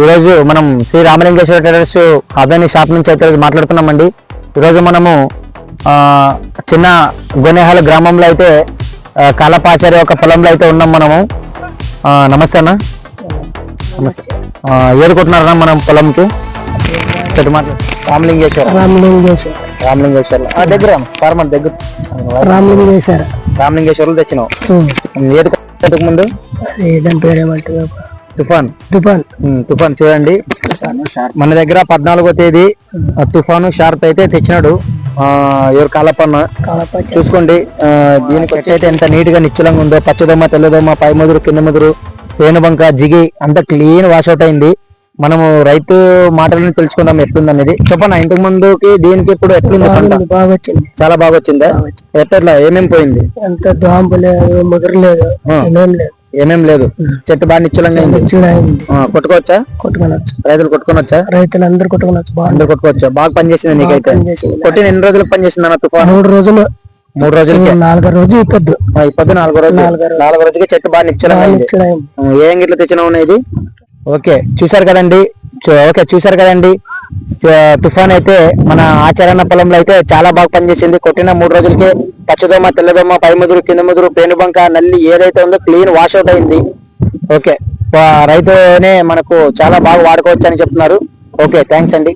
ఈరోజు మనం Shri Ramalingeswara terrace Adani shop నుంచి అయితే మాట్లాడుతున్నామండి. ఈరోజు మనము చిన్న గొనేహాల గ్రామంలో అయితే కాలపాచారి ఒక పొలంలో అయితే ఉన్నాం మనము. నమస్తే అన్న. నమస్తే. ఏరుకుంటున్నారన్నా మనం పొలంకి? రామలింగేశ్వర దగ్గర ఫార్మర్ దగ్గర రామలింగేశ్వర తెచ్చినావు. ఏది ముందు తుఫాన్ చూడండి, మన దగ్గర 14వ తేదీ తుఫాను షార్ప్ అయితే తెచ్చినాడు. ఎవరు కాలపన్న చూసుకోండి. దీనికి వచ్చి అయితే ఎంత నీట్ గా నిశ్చలంగా ఉందో. పచ్చదొమ్మ, తెల్లదొమ్మ, పై ముదురు, కింద ముదురు, పేనుబంక, జిగి అంతా క్లీన్ వాషౌట్ అయింది. మనము రైతు మాటలను తెలుసుకుందాం ఎట్లుందనేది. చెప్పన్నా, ఇంతకు ముందుకి దీనికి ఇప్పుడు ఎట్లుంది? బాగా వచ్చింది, చాలా బాగా వచ్చిందా? ఎట్లా ఏమేమి పోయింది? అంత దోంప లేదు, ముదురు లేదు, ఏమేం లేదు. చెట్టు బాగా నిశ్చలంగా కొట్టుకోవచ్చా? కొట్టుకోవచ్చు. రైతులు కొట్టుకోవచ్చా? రైతులు అందరు కొట్టుకోవచ్చు. అందరు కొట్టుకోవచ్చా? బాగా పనిచేసింది నీకైతే. కొట్టిన ఎన్ని రోజులకు పనిచేసింది అన్న తుఫాను? 3 రోజులు. 3 రోజులకి. 4వ రోజు ఇప్పొద్దు. 4వ రోజు. 4వ రోజుకి చెట్టు బాగా నిశ్చలంగా ఏ గిట్ల తెచ్చినావు అనేది. ఓకే చూసారు కదండి. చూసారు కదండి, తుఫాన్ అయితే మన ఆచరణ పొలంలో అయితే చాలా బాగా పనిచేసింది. కొట్టిన 3 రోజులకే పచ్చదొమ్మ, తెల్లదొమ్మ, పై ముదురు, కింద ముదురు, పేనుబంక, నల్లి ఏదైతే ఉందో క్లీన్ వాషౌట్ అయింది. ఓకే, రైతునే మనకు చాలా బాగా వాడుకోవచ్చు అని చెప్తున్నారు. ఓకే, థ్యాంక్స్ అండి.